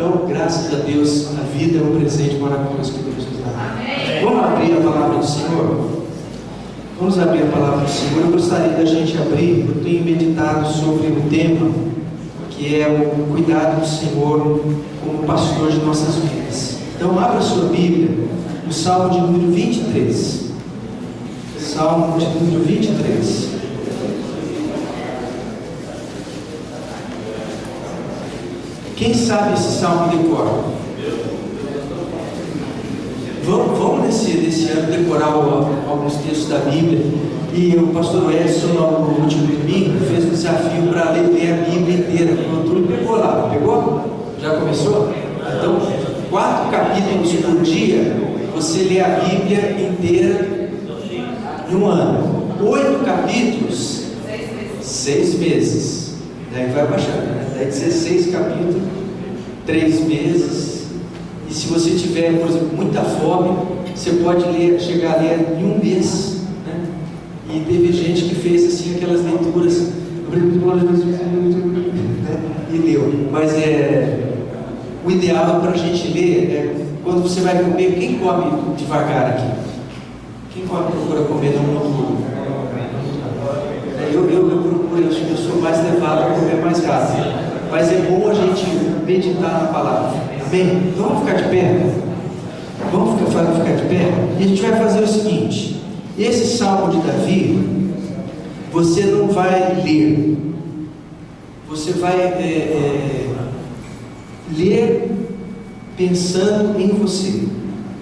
Então, graças a Deus, a vida é um presente maravilhoso que Deus nos dá. Vamos abrir a palavra do Senhor? Vamos abrir a palavra do Senhor. Eu gostaria da gente abrir, eu tenho meditado sobre o tema que é o cuidado do Senhor como pastor de nossas vidas. Então, abra a sua Bíblia, no Salmo de número 23. Salmo de número 23. Quem sabe esse salmo de cor? Vamos nesse ano decorar alguns textos da Bíblia. E o pastor Edson, no último domingo, fez um desafio para ler a Bíblia inteira. Tudo pegou lá, pegou? Já começou? Então, 4 capítulos por dia, você lê a Bíblia inteira em um ano. 8 capítulos, 6 meses. Daí vai baixando, né? Daí 16 capítulos, 3 meses. E se você tiver, por exemplo, muita fome, você pode chegar a ler em um mês, né? E teve gente que fez assim aquelas leituras e leu. Mas o ideal para a gente ler é quando você vai comer. Quem come devagar aqui? Quem procura comer no mundo? Eu sou mais levado a comer mais rápido, mas é bom a gente meditar na palavra, amém? Então vamos ficar de pé, vamos ficar de pé, e a gente vai fazer o seguinte: esse salmo de Davi, você não vai ler, você vai ler pensando em você,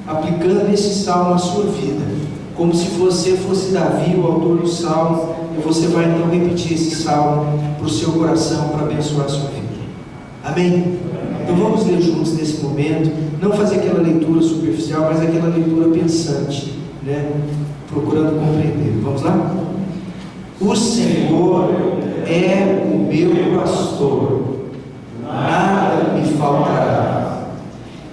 aplicando esse salmo à sua vida, como se você fosse Davi, o autor do salmo. E você vai então repetir esse salmo para o seu coração, para abençoar a sua vida. Amém? Então vamos ler juntos nesse momento. Não fazer aquela leitura superficial, mas aquela leitura pensante, né? Procurando compreender. Vamos lá? O Senhor é o meu pastor, nada me faltará.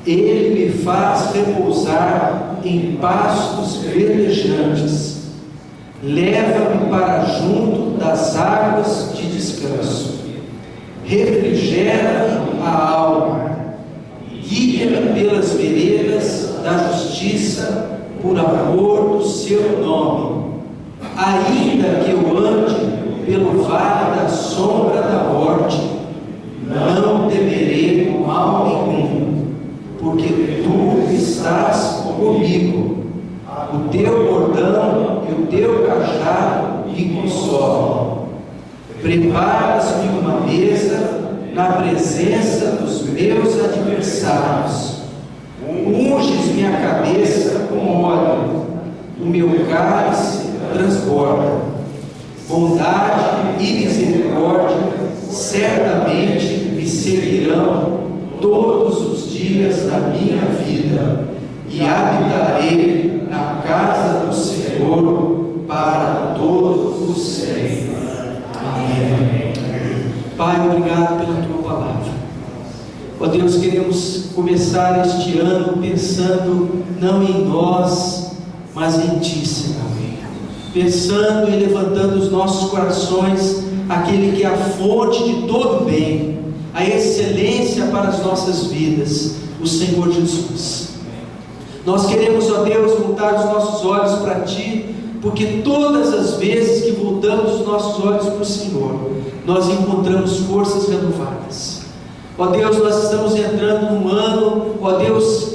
Ele me faz repousar em pastos verdejantes. Leva-me para junto das águas de descanso. Refrigera-me a alma. Guia-me pelas veredas da justiça, por amor do seu nome. Ainda que eu ande pelo vale da sombra da morte, não temerei mal nenhum, porque tu estás comigo. O teu bordão e o teu cajado me consolam. Preparas-me uma mesa na presença dos meus adversários. Unges minha cabeça com óleo, o meu cálice transborda. Bondade e misericórdia certamente me seguirão todos os dias da minha vida, e habitarei na casa do Senhor para todos os sempre. Amém. Pai, obrigado pela tua palavra. Ó Deus, queremos começar este ano pensando não em nós, mas em ti, Senhor. Pensando e levantando os nossos corações aquele que é a fonte de todo bem, a excelência para as nossas vidas, o Senhor Jesus. Nós queremos, ó Deus, voltar os nossos olhos para Ti, porque todas as vezes que voltamos os nossos olhos para o Senhor, nós encontramos forças renovadas. Ó Deus, nós estamos entrando num ano, ó Deus,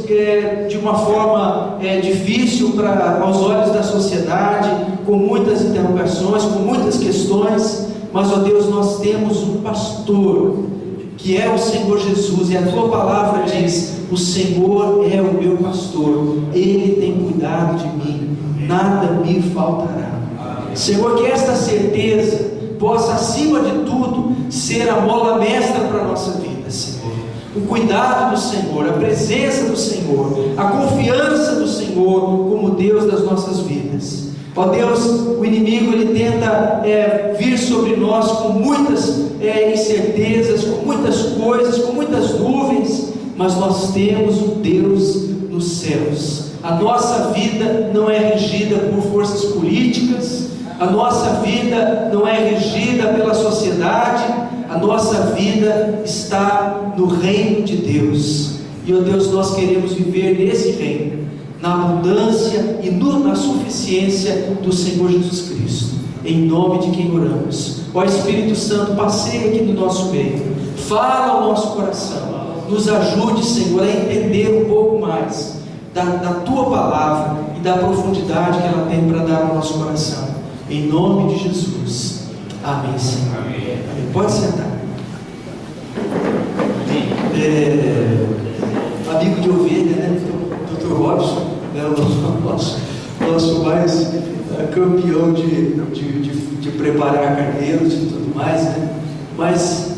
de uma forma difícil aos olhos da sociedade, com muitas interrogações, com muitas questões, mas, ó Deus, nós temos um pastor, que é o Senhor Jesus, e a Tua palavra diz: o Senhor é o meu pastor, Ele tem cuidado de mim, nada me faltará. Senhor, que esta certeza possa, acima de tudo, ser a mola mestra para a nossa vida, Senhor. O cuidado do Senhor, a presença do Senhor, a confiança do Senhor como Deus das nossas vidas. Ó Deus, o inimigo ele tenta vir sobre nós com muitas incertezas, com muitas coisas, com muitas nuvens, mas nós temos um Deus nos céus. A nossa vida não é regida por forças políticas, a nossa vida não é regida pela sociedade, a nossa vida está no reino de Deus. E, ó Deus, nós queremos viver nesse reino, na abundância e na suficiência do Senhor Jesus Cristo. Em nome de quem oramos. Ó Espírito Santo, passeia aqui no nosso meio, fala ao nosso coração, nos ajude, Senhor, a entender um pouco mais da Tua palavra e da profundidade que ela tem para dar ao nosso coração. Em nome de Jesus. Amém, Senhor. Amém. Pode sentar. Amigo de ovelha, né? Dr. Robson, né? O nosso mais campeão de preparar carneiros e tudo mais, né? Mas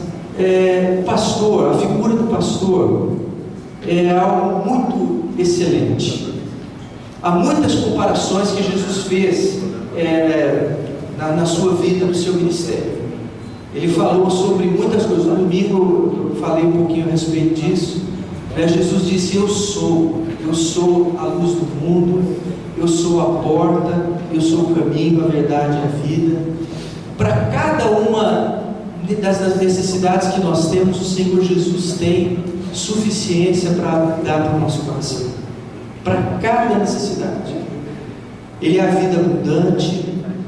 pastor, a figura do pastor é algo muito excelente. Há muitas comparações que Jesus fez na sua vida, no seu ministério. Ele falou sobre muitas coisas. No domingo eu falei um pouquinho a respeito disso. Jesus disse: eu sou a luz do mundo, eu sou a porta, eu sou o caminho, a verdade e a vida. Para cada uma das necessidades que nós temos, o Senhor Jesus tem suficiência para dar para o nosso coração. Para cada necessidade. Ele é a vida abundante,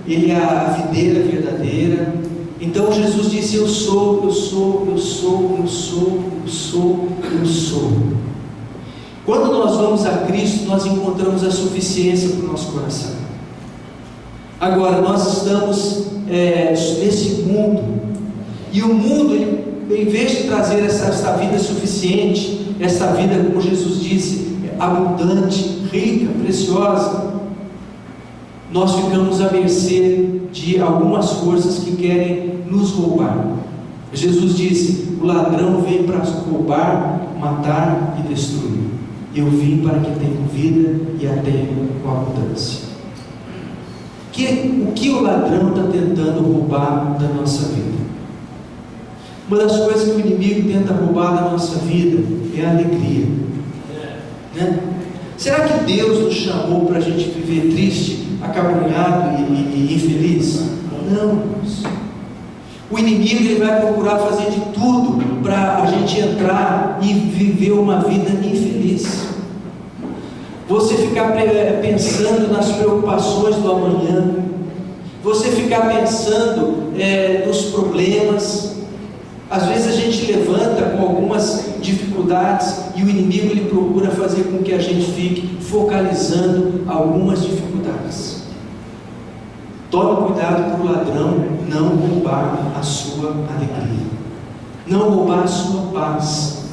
Ele é a videira verdadeira. Então Jesus disse: eu sou, eu sou, eu sou, eu sou, eu sou, eu sou. Quando nós vamos a Cristo, nós encontramos a suficiência para o nosso coração. Agora, nós estamos nesse mundo, e o mundo, em vez de trazer essa vida suficiente, essa vida, como Jesus disse, abundante, rica, preciosa, nós ficamos à mercê de algumas forças que querem nos roubar. Jesus disse: o ladrão vem para roubar, matar e destruir. Eu vim para que tenham vida e a tenham com abundância. O que o ladrão está tentando roubar da nossa vida? Uma das coisas que o inimigo tenta roubar da nossa vida é a alegria, né? Será que Deus nos chamou para a gente viver triste, acabrunhado e infeliz? Não. O inimigo, ele vai procurar fazer de tudo para a gente entrar e viver uma vida infeliz. Você ficar pensando nas preocupações do amanhã, você ficar pensando nos problemas. Às vezes a gente levanta com algumas dificuldades e o inimigo, ele procura fazer com que a gente fique focalizando algumas dificuldades. Tome cuidado para o ladrão não roubar a sua alegria, não roubar a sua paz.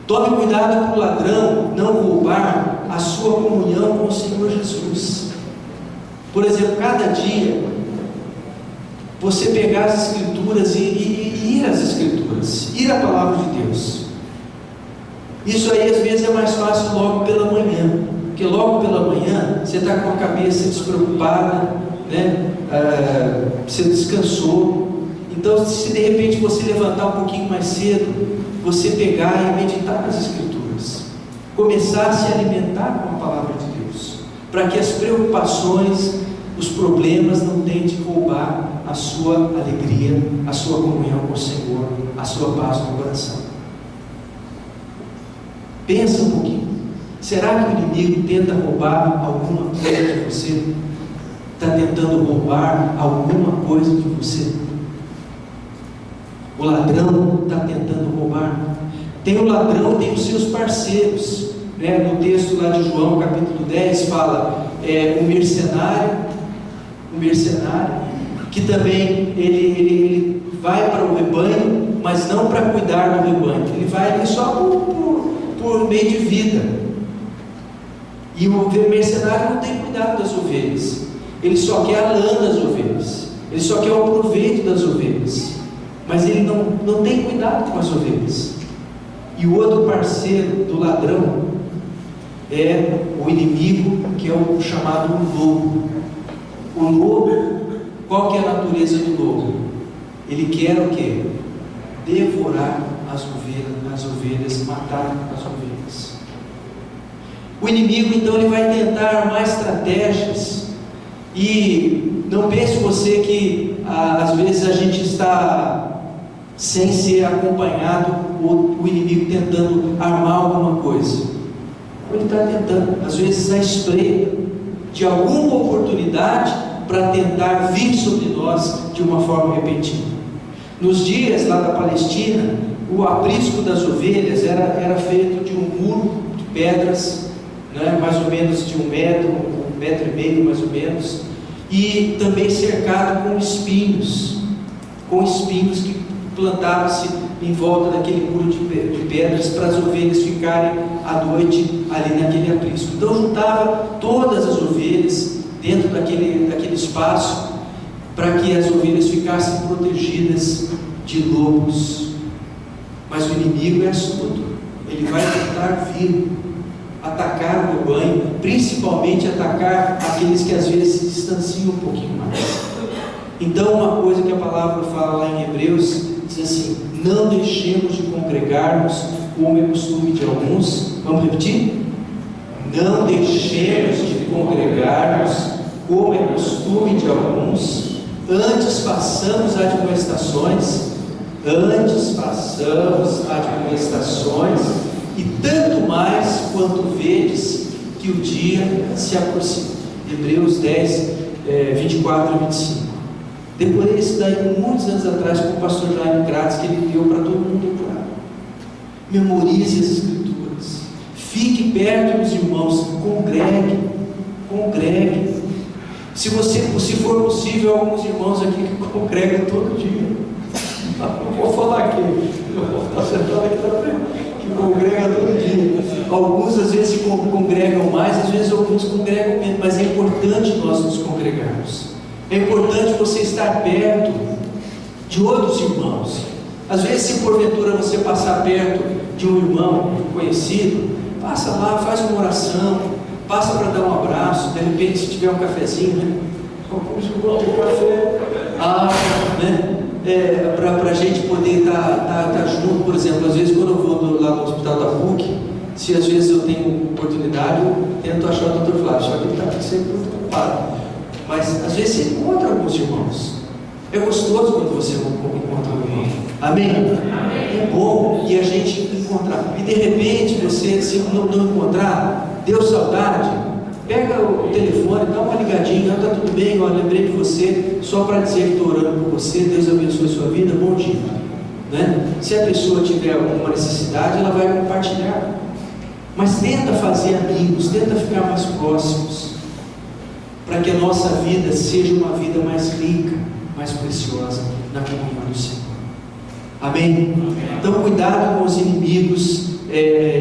Tome cuidado para o ladrão não roubar a sua comunhão com o Senhor Jesus. Por exemplo, cada dia você pegar as Escrituras e ir às Escrituras, ir à Palavra de Deus. Isso aí às vezes é mais fácil logo pela manhã, porque logo pela manhã você está com a cabeça despreocupada, né? Você descansou. Então, se de repente você levantar um pouquinho mais cedo, você pegar e meditar nas Escrituras, começar a se alimentar com a Palavra de Deus, para que as preocupações, os problemas não tentem roubar a sua alegria, a sua comunhão com o Senhor, a sua paz no coração. Pensa um pouquinho. Será que o inimigo tenta roubar alguma coisa de você? Está tentando roubar alguma coisa de você? O ladrão está tentando roubar. Tem o ladrão e tem os seus parceiros, né? No texto lá de João, capítulo 10, fala o mercenário, que também ele vai para o rebanho, mas não para cuidar do rebanho. Ele vai ali só por meio de vida. E o mercenário não tem cuidado das ovelhas. Ele só quer a lã das ovelhas. Ele só quer o proveito das ovelhas. Mas ele não tem cuidado com as ovelhas. E o outro parceiro do ladrão é o inimigo, que é o chamado lobo. O lobo, qual que é a natureza do lobo? Ele quer o quê? Devorar as ovelhas, matar as ovelhas. O inimigo, então, ele vai tentar armar estratégias. E não pense você que às vezes a gente está sem ser acompanhado, o inimigo tentando armar alguma coisa. Ele está tentando, às vezes, a espreita de alguma oportunidade para tentar vir sobre nós de uma forma repentina. Nos dias lá da Palestina, o aprisco das ovelhas era feito de um muro de pedras, né, mais ou menos de 1 metro, 1,5 metro mais ou menos, e também cercado com espinhos que plantavam-se em volta daquele muro de pedras para as ovelhas ficarem à noite ali naquele aprisco. Então juntava todas as ovelhas dentro daquele espaço para que as ovelhas ficassem protegidas de lobos. Mas o inimigo é astuto, ele vai tentar vir atacar o rebanho, principalmente atacar aqueles que às vezes se distanciam um pouquinho mais. Então, uma coisa que a palavra fala lá em Hebreus, diz assim: não deixemos de congregarmos, como é costume de alguns. Vamos repetir? Não deixemos de congregarmos, como é costume de alguns, antes façamos admoestações, e tanto mais quanto vedes que o dia se aproxima. Hebreus 10, 24 e 25. Decorei isso daí muitos anos atrás com o pastor Jaime Gratz, que ele deu para todo mundo decorar. Memorize as Escrituras, fique perto dos irmãos, congregue. Se for possível, alguns irmãos aqui que congregam todo dia. Não vou falar aqui, eu vou estar sentado aqui na frente, que congrega todo dia. Alguns às vezes congregam mais, às vezes alguns congregam menos, mas é importante nós nos congregarmos. É importante você estar perto de outros irmãos. Às vezes, se porventura você passar perto de um irmão conhecido, passa lá, faz uma oração, passa para dar um abraço, de repente, se tiver um cafezinho, né? Um café, né? Para a gente poder estar junto. Por exemplo, às vezes quando eu vou lá no hospital da PUC, se às vezes eu tenho oportunidade, eu tento achar o Dr. Flávio, só que ele está sempre muito ocupado. Mas às vezes você encontra alguns irmãos. É gostoso quando você encontra um irmão. Amém? É bom e a gente encontrar. E de repente você, se não encontrar, deu saudade, pega o telefone, dá uma ligadinha, está tudo bem, lembrei de você, só para dizer que estou orando por você, Deus abençoe sua vida, bom dia. Né? Se a pessoa tiver alguma necessidade, ela vai compartilhar. Mas tenta fazer amigos, tenta ficar mais próximos, para que a nossa vida seja uma vida mais rica, mais preciosa na comunhão do Senhor. Amém? Então cuidado com os inimigos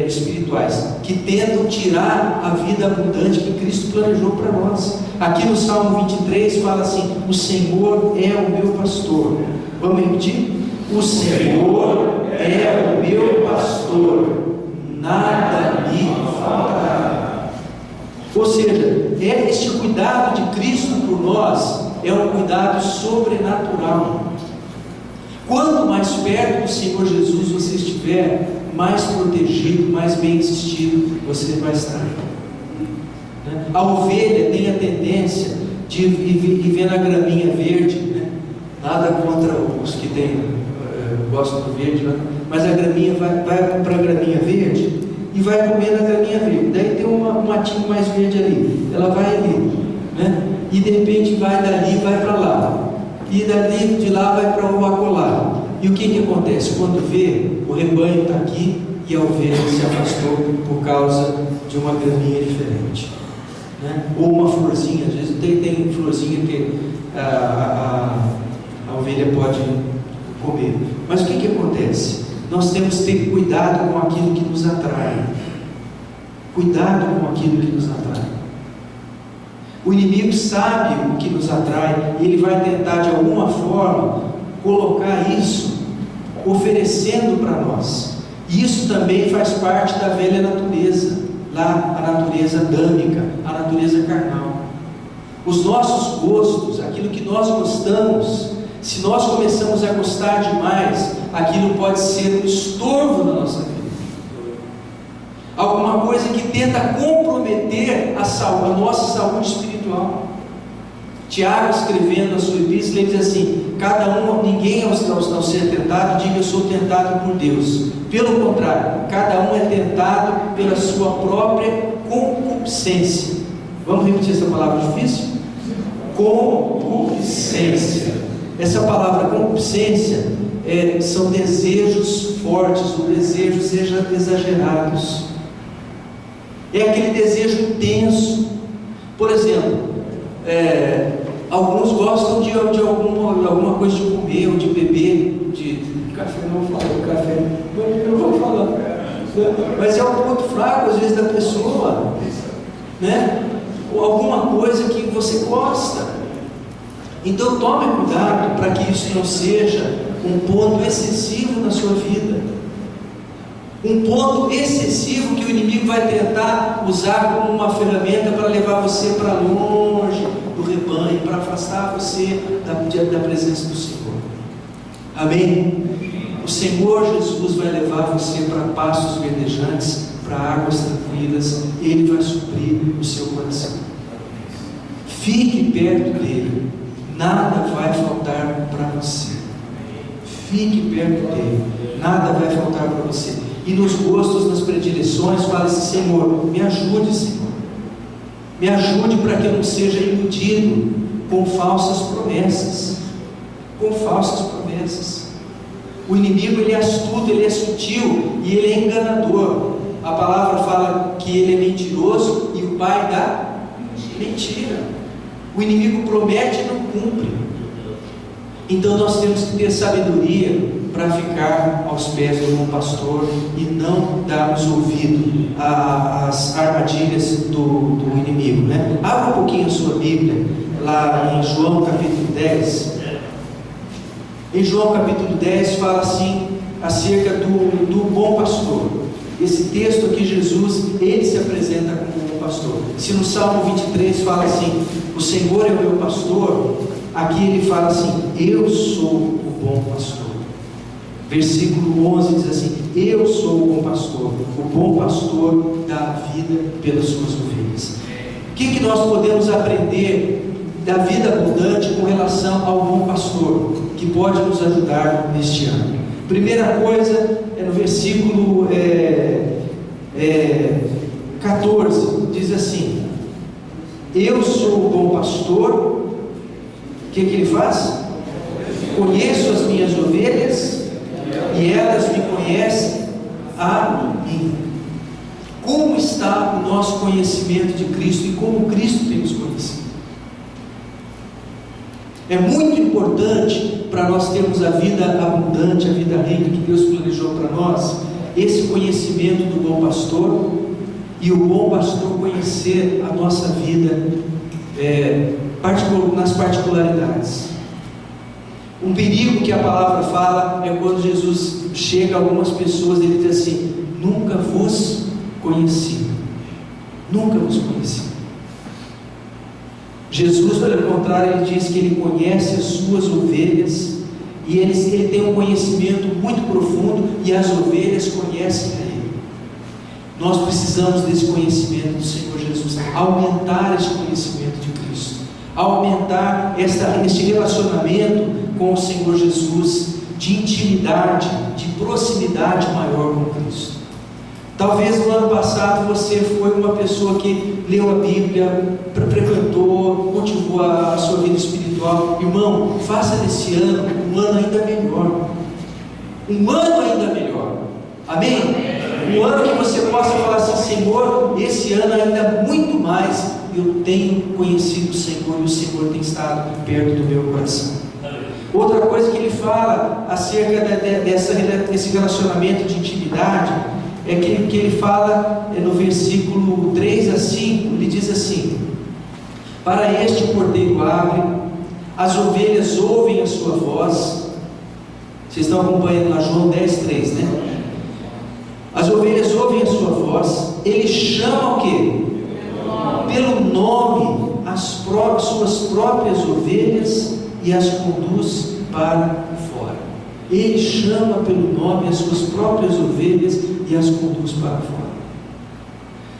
espirituais que tentam tirar a vida abundante que Cristo planejou para nós. Aqui no Salmo 23 fala assim: o Senhor é o meu pastor. Vamos repetir? O Senhor é o meu pastor, nada me faltará. Ou seja, este cuidado de Cristo por nós é um cuidado sobrenatural. Quanto mais perto do Senhor Jesus você estiver, mais protegido, mais bem assistido você vai estar. A ovelha tem a tendência de viver na graminha verde, né? Nada contra os que gostam do verde, né? Mas a graminha vai para a graminha verde e vai comer na graminha verde. Daí tem um matinho mais verde ali, ela vai ali, né? E de repente vai dali, vai para lá, e dali de lá vai para o acolá. E o que acontece? Quando vê, o rebanho está aqui e a ovelha se afastou por causa de uma graminha diferente, né? Ou uma florzinha. Às vezes tem florzinha que a ovelha pode comer. Mas o que acontece? Nós temos que ter cuidado com aquilo que nos atrai. Cuidado com aquilo que nos atrai. O inimigo sabe o que nos atrai e ele vai tentar de alguma forma colocar isso, oferecendo para nós. E isso também faz parte da velha natureza, lá a natureza adâmica, a natureza carnal. Os nossos gostos, aquilo que nós gostamos, se nós começamos a gostar demais, aquilo pode ser um estorvo na nossa vida. Alguma coisa que tenta comprometer a nossa saúde espiritual. Tiago, escrevendo a sua epístola, ele diz assim: ninguém ao ser tentado diga eu sou tentado por Deus. Pelo contrário, cada um é tentado pela sua própria concupiscência. Vamos repetir essa palavra difícil? Concupiscência. Essa palavra concupiscência são desejos fortes ou desejos exagerados. É aquele desejo intenso. Por exemplo, alguns gostam de alguma coisa de comer ou de beber, de café. Não vou falar de café, não vou falar, mas é um ponto fraco às vezes da pessoa, né? Ou alguma coisa que você gosta. Então tome cuidado para que isso não seja um ponto excessivo na sua vida, um ponto excessivo que o inimigo vai tentar usar como uma ferramenta para levar você para longe do rebanho, para afastar você da presença do Senhor. Amém? O Senhor Jesus vai levar você para pastos verdejantes, para águas tranquilas. Ele vai suprir o seu coração. Fique perto dele, nada vai faltar para você. Fique perto dele, nada vai faltar para você. E nos gostos, nas predileções, fale assim: Senhor, me ajude, Senhor. Me ajude para que eu não seja iludido com falsas promessas. Com falsas promessas. O inimigo, ele é astuto, ele é sutil e ele é enganador. A palavra fala que ele é mentiroso e o pai da mentira. O inimigo promete e não cumpre. Então nós temos que ter sabedoria para ficar aos pés do bom pastor e não darmos ouvido às armadilhas do inimigo, né? Abra um pouquinho a sua Bíblia, lá em João capítulo 10. Em João capítulo 10 fala assim, acerca do bom pastor. Esse texto aqui, Jesus, ele se apresenta como bom pastor. Se no Salmo 23 fala assim, o Senhor é o meu pastor, aqui ele fala assim, eu sou o bom pastor. Versículo 11 diz assim, eu sou o bom pastor dá a vida pelas suas ovelhas. O que nós podemos aprender da vida abundante com relação ao bom pastor, que pode nos ajudar neste ano? Primeira coisa é no versículo 14, diz assim, eu sou o bom pastor. O que ele faz? Conheço as minhas ovelhas e elas me conhecem a mim. Como está o nosso conhecimento de Cristo e como Cristo tem nos conhecido? É muito importante para nós termos a vida abundante, a vida rica que Deus planejou para nós, esse conhecimento do bom pastor e o bom pastor conhecer a nossa vida nas particularidades. Um perigo que a palavra fala é quando Jesus chega a algumas pessoas, ele diz assim, nunca vos conheci. Nunca vos conheci. Jesus, pelo contrário, ele diz que ele conhece as suas ovelhas e ele tem um conhecimento muito profundo e as ovelhas conhecem a ele. Nós precisamos desse conhecimento do Senhor Jesus, aumentar esse conhecimento de Cristo, aumentar este relacionamento com o Senhor Jesus, de intimidade, de proximidade maior com Cristo. Talvez no ano passado você foi uma pessoa que leu a Bíblia, frequentou, cultivou a sua vida espiritual. Irmão, faça desse ano um ano ainda melhor. Um ano ainda melhor. Amém? Um ano que você possa falar assim, Senhor, esse ano ainda muito mais eu tenho conhecido o Senhor e o Senhor tem estado perto do meu coração. Outra coisa que ele fala acerca desse relacionamento de intimidade é que ele fala no versículo 3 a 5, ele diz assim, para este o porteiro abre, as ovelhas ouvem a sua voz. Vocês estão acompanhando lá João 10:3, né? As ovelhas ouvem a sua voz, ele chama o quê? Pelo nome as suas próprias ovelhas e as conduz para fora. Ele chama pelo nome as suas próprias ovelhas e as conduz para fora.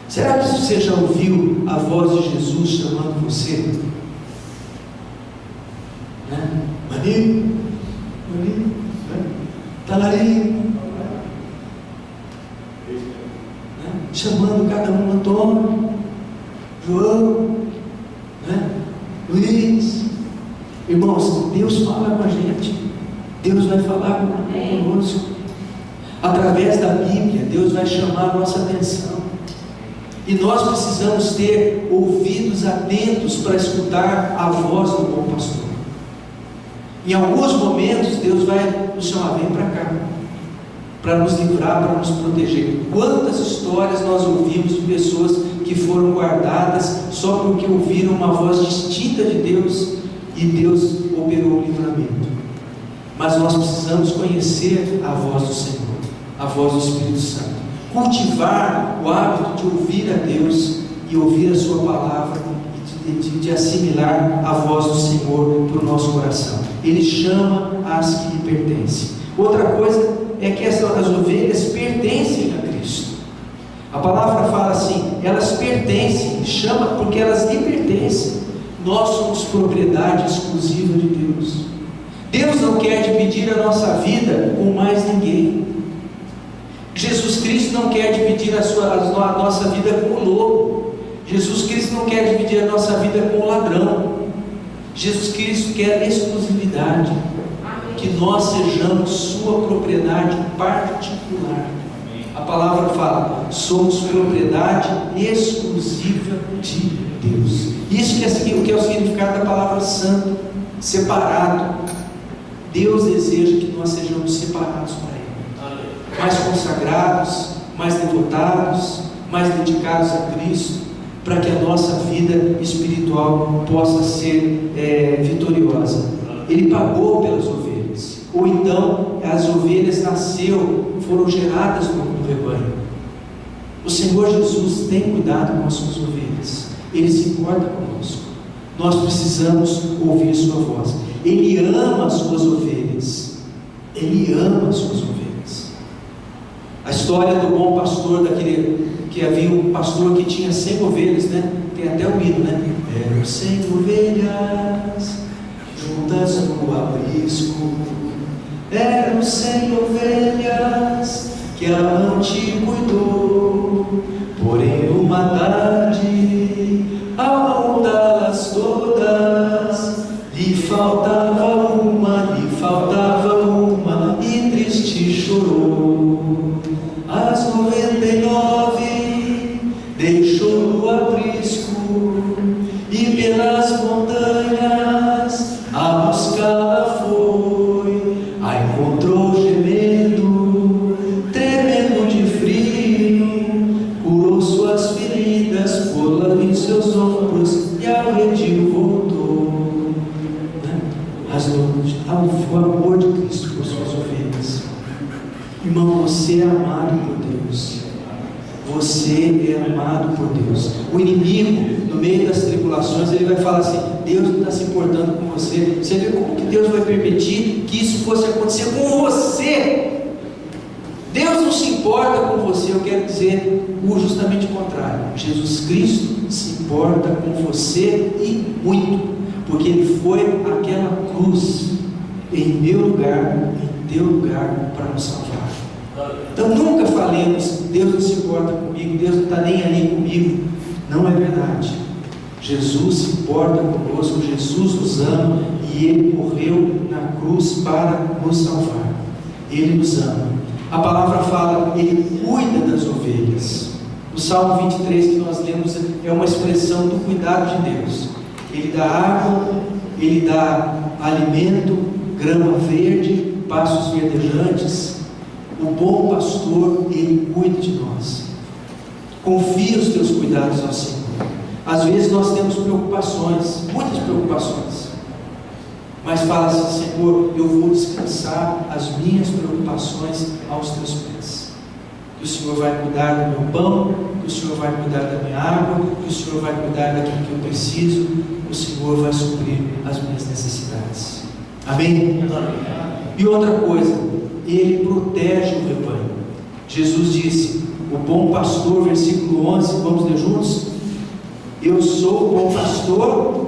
Será que você já ouviu a voz de Jesus chamando você? Né? Mas ali, talarim, chamando cada um, Antônio, João, Luiz. Irmãos, Deus fala com a gente, Deus vai falar conosco, através da Bíblia. Deus vai chamar a nossa atenção, e nós precisamos ter ouvidos atentos para escutar a voz do bom pastor. Em alguns momentos Deus vai nos chamar: vem para cá, para nos livrar, para nos proteger. Quantas histórias nós ouvimos de pessoas que foram guardadas só porque ouviram uma voz distinta de Deus, e Deus operou o livramento. Mas nós precisamos conhecer a voz do Senhor, a voz do Espírito Santo, cultivar o hábito de ouvir a Deus e ouvir a sua palavra, e de assimilar a voz do Senhor para o nosso coração. Ele chama as que lhe pertencem. Outra coisa é que as ovelhas pertencem a Cristo. A palavra fala assim: elas pertencem, chama porque elas lhe pertencem. Nós somos propriedade exclusiva de Deus. Deus não quer dividir a nossa vida com mais ninguém. Jesus Cristo não quer dividir a nossa vida com o lobo. Jesus Cristo não quer dividir a nossa vida com o ladrão. Jesus Cristo quer exclusividade, que nós sejamos sua propriedade particular. A palavra fala: somos propriedade exclusiva de Deus. Isso que é o significado da palavra santo, separado. Deus deseja que nós sejamos separados para Ele, mais consagrados, mais devotados, mais dedicados a Cristo, para que a nossa vida espiritual possa ser vitoriosa. Ele pagou pelas ovelhas, ou então as ovelhas foram geradas no rebanho. O Senhor Jesus tem cuidado com as suas ovelhas, Ele se importa conosco. Nós precisamos ouvir sua voz. Ele ama as suas ovelhas, Ele ama as suas ovelhas. A história do bom pastor, que havia um pastor que tinha 100 ovelhas, né? Tem até um hino, né? Eram 100 ovelhas juntas no aprisco, eram 100 ovelhas que Abraão te cuidou. Porém uma tarde, ao montá-las todas, lhe faltava uma, e triste chorou. As 99 deixou no aprisco, e pelas montanhas a buscá-la foi. A encontrou gemendo, tremendo de frio, curou suas feridas, pô-la em seus ombros, e ao redil voltou. O amor de Cristo por suas ovelhas. Irmão, você é amado por Deus. Você é amado por Deus. O inimigo, no meio das tribulações, ele vai falar assim: Deus não está se importando com você. Você vê como que Deus vai permitir que isso fosse acontecer com você? Deus não se importa com você. Eu quero dizer justamente o contrário. Jesus Cristo se importa com você, e muito, porque Ele foi àquela cruz em meu lugar, em teu lugar, para nos salvar. Então nunca falemos: Deus não se importa comigo, Deus não está nem aí comigo. Não é verdade. Jesus se importa conosco, Jesus nos ama, e Ele morreu na cruz para nos salvar. Ele nos ama. A palavra fala: Ele cuida das ovelhas. O Salmo 23 que nós lemos é uma expressão do cuidado de Deus. Ele dá água, Ele dá alimento, grama verde, pastos verdejantes. O bom pastor, Ele cuida de nós. Confia os teus cuidados ao Senhor. Às vezes nós temos preocupações, muitas preocupações, mas fala assim: Senhor, eu vou descansar as minhas preocupações aos teus pés. Que o Senhor vai cuidar do meu pão, que o Senhor vai cuidar da minha água, que o Senhor vai cuidar daquilo que eu preciso, o Senhor vai suprir as minhas necessidades. Amém? E outra coisa, Ele protege o rebanho. Jesus disse, o bom pastor, versículo 11, vamos ler juntos? Eu sou o bom pastor.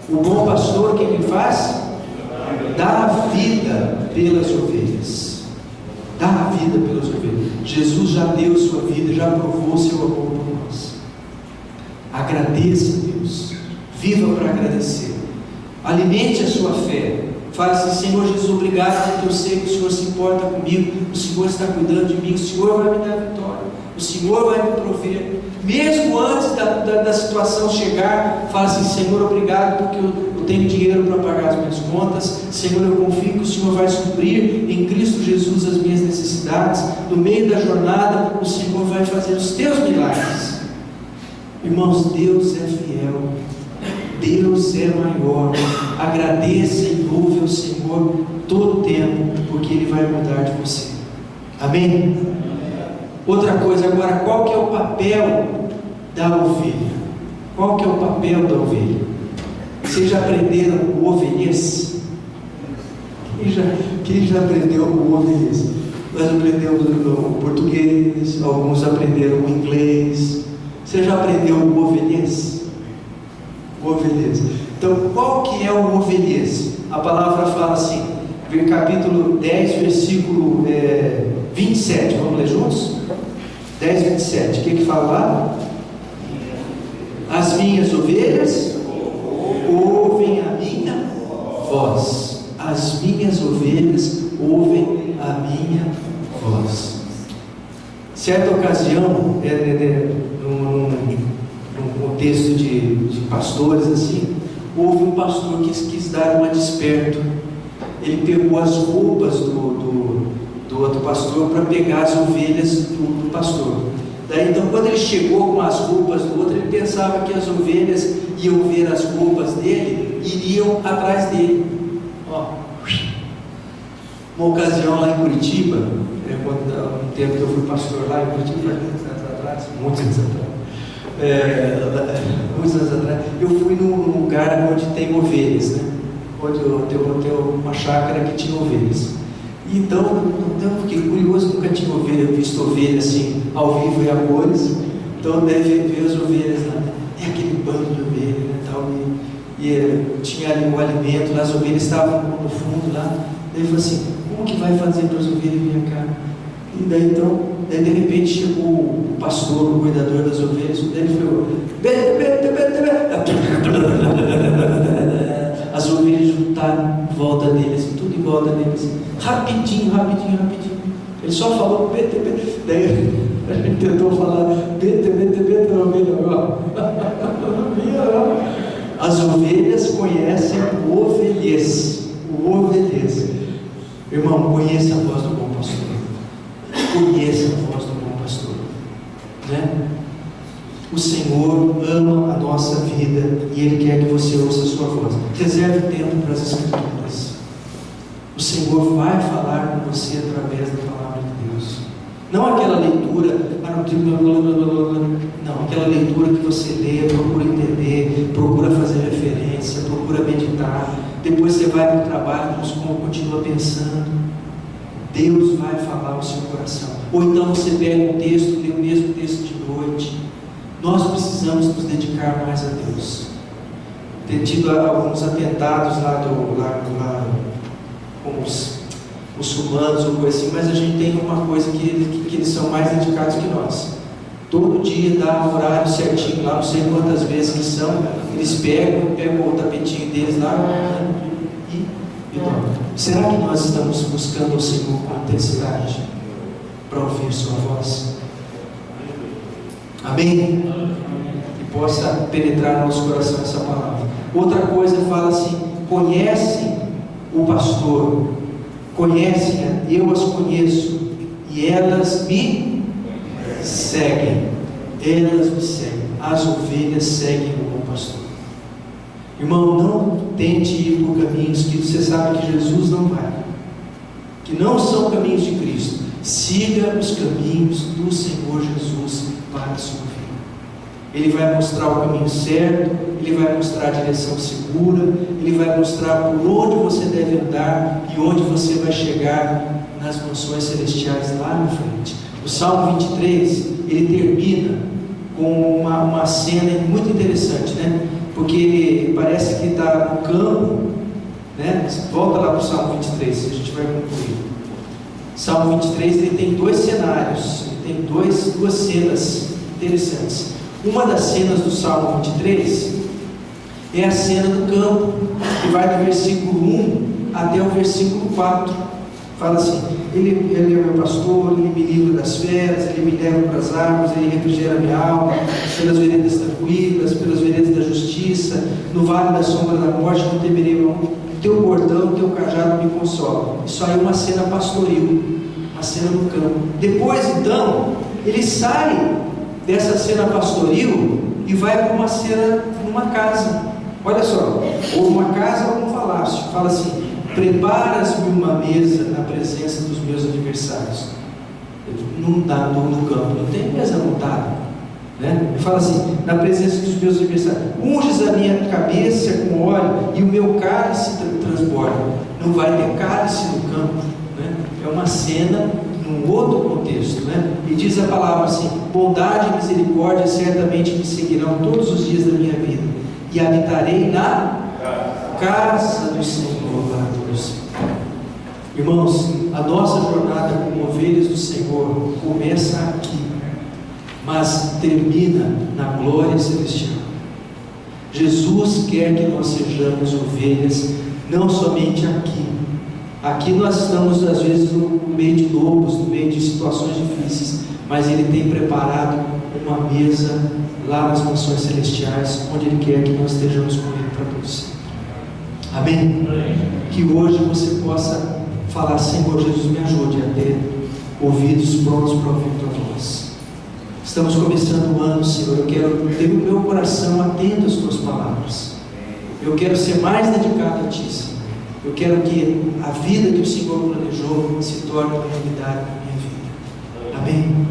O bom pastor, o que ele faz? dá a vida pelas ovelhas. Dá a vida pelas ovelhas. Jesus já deu sua vida, já provou o seu amor por nós. Agradeça a Deus. Viva para agradecer. Alimente a sua fé. Fale assim: Senhor Jesus, obrigado, porque eu sei que o Senhor se importa comigo, o Senhor está cuidando de mim, o Senhor vai me dar vitória, o Senhor vai me prover. Mesmo antes da situação chegar, fale assim: Senhor, obrigado, porque eu tenho dinheiro para pagar as minhas contas. Senhor, eu confio que o Senhor vai suprir em Cristo Jesus as minhas necessidades. No meio da jornada, o Senhor vai fazer os teus milagres. Irmãos, Deus é fiel. Deus é maior. Agradeça e louve ao Senhor todo o tempo, porque Ele vai cuidar de você. Amém? Outra coisa agora, qual que é o papel da ovelha? Qual que é o papel da ovelha? Vocês já aprenderam o ovelhês? Quem já aprendeu o ovelhês? Nós aprendemos o português, alguns aprenderam o inglês. Você já aprendeu o ovelhês? O ovelhês. Então, qual que é o ovelhês? A palavra fala assim, capítulo 10, versículo 27. Vamos ler juntos? 10, 27. O que fala lá? As minhas ovelhas ouvem a minha voz. As minhas ovelhas ouvem a minha voz. Certa ocasião, num contexto de pastores assim, houve um pastor que quis dar uma desperto. Ele pegou as roupas do outro pastor para pegar as ovelhas do pastor. Daí então, quando ele chegou com as roupas do outro, ele pensava que as ovelhas iam ver as roupas dele e iriam atrás dele. Uma ocasião lá em Curitiba, um tempo que eu fui pastor lá em Curitiba, muitos anos atrás, eu fui num lugar onde tem ovelhas, né? Onde eu tenho uma chácara que tinha ovelhas. Então eu fiquei curioso, nunca tinha visto ovelha assim, ao vivo e a cores. Então deve ver as ovelhas lá, é aquele bando de ovelhas, né, tal, e tinha ali o alimento, as ovelhas estavam no fundo lá. Daí ele falou assim: como que vai fazer para as ovelhas virem cá? E daí de repente chegou o pastor, o cuidador das ovelhas, daí ele falou: as ovelhas juntaram em volta dele, assim, tudo em volta dele, assim, rapidinho. Ele só falou daí a gente tentou falar na ovelha. As ovelhas conhecem o ovelhês. Irmão, conheça a voz do bom pastor. Conheça a voz do bom pastor, né? O Senhor ama a nossa vida e Ele quer que você ouça a sua voz. Reserve tempo para as Escrituras. O Senhor vai falar com você através da palavra de Deus. Não aquela leitura, não, aquela leitura que você lê, procura entender, procura fazer referência, procura meditar. Depois você vai para o trabalho, continua pensando. Deus vai falar ao seu coração. Ou então você pega um texto, lê o mesmo texto de noite. Nós precisamos nos dedicar mais a Deus. Tem tido alguns atentados lá com os muçulmanos ou coisa assim, mas a gente tem uma coisa que eles são mais dedicados que nós. Todo dia dá o horário certinho lá, não sei quantas vezes que são, eles pegam o tapetinho deles lá e dormem. Será que nós estamos buscando o Senhor com intensidade para ouvir sua voz? Amém? Que possa penetrar no nosso coração essa palavra. Outra coisa fala assim: conhecem o pastor, conhecem, eu as conheço e elas me seguem. Elas me seguem. As ovelhas seguem o bom pastor. Irmão, não tente ir por caminhos que você sabe que Jesus não vai, que não são caminhos de Cristo. Siga os caminhos do Senhor Jesus para a sua vida. Ele vai mostrar o caminho certo, Ele vai mostrar a direção segura, Ele vai mostrar por onde você deve andar e onde você vai chegar nas mansões celestiais lá na frente. O Salmo 23, ele termina com uma cena muito interessante, né? Porque ele parece que está no campo, né? Volta lá para o Salmo 23, a gente vai concluir. Salmo 23 ele tem dois cenários, ele tem duas cenas interessantes. Uma das cenas do Salmo 23 é a cena do campo, que vai do versículo 1 até o versículo 4. Fala assim: ele é meu pastor, ele me livra das feras, ele me leva para as árvores, ele refrigera minha alma, pelas veredas tranquilas, pelas veredas da justiça, no vale da sombra da morte não temerei mal, teu bordão, teu cajado me consola. Isso aí é uma cena pastoril, uma cena no campo. Depois então, ele sai dessa cena pastoril e vai para uma cena numa casa. Olha só, ou uma casa ou um palácio. Fala assim: preparas-me uma mesa na presença dos meus adversários. Não dá no campo, não tem mesa montada, né? Ele fala assim: na presença dos meus adversários, unges a minha cabeça com óleo e o meu cálice transborda. Não vai ter cálice no campo, né? É uma cena num outro contexto, né? E diz a palavra assim: bondade e misericórdia certamente me seguirão todos os dias da minha vida, e habitarei na casa do Senhor para todos sempre. Irmãos, a nossa jornada como ovelhas do Senhor começa aqui, mas termina na glória celestial. Jesus quer que nós sejamos ovelhas, não somente aqui. Aqui nós estamos às vezes no meio de lobos, no meio de situações difíceis, mas Ele tem preparado uma mesa lá nas mansões celestiais, onde Ele quer que nós estejamos com Ele para todos sempre. Amém? Que hoje você possa falar: Senhor Jesus, me ajude a ter ouvidos prontos para ouvir tua voz. Estamos começando o ano, Senhor. Eu quero ter o meu coração atento às tuas palavras. Eu quero ser mais dedicado a ti, Senhor. Eu quero que a vida que o Senhor planejou se torne uma realidade na minha vida. Amém?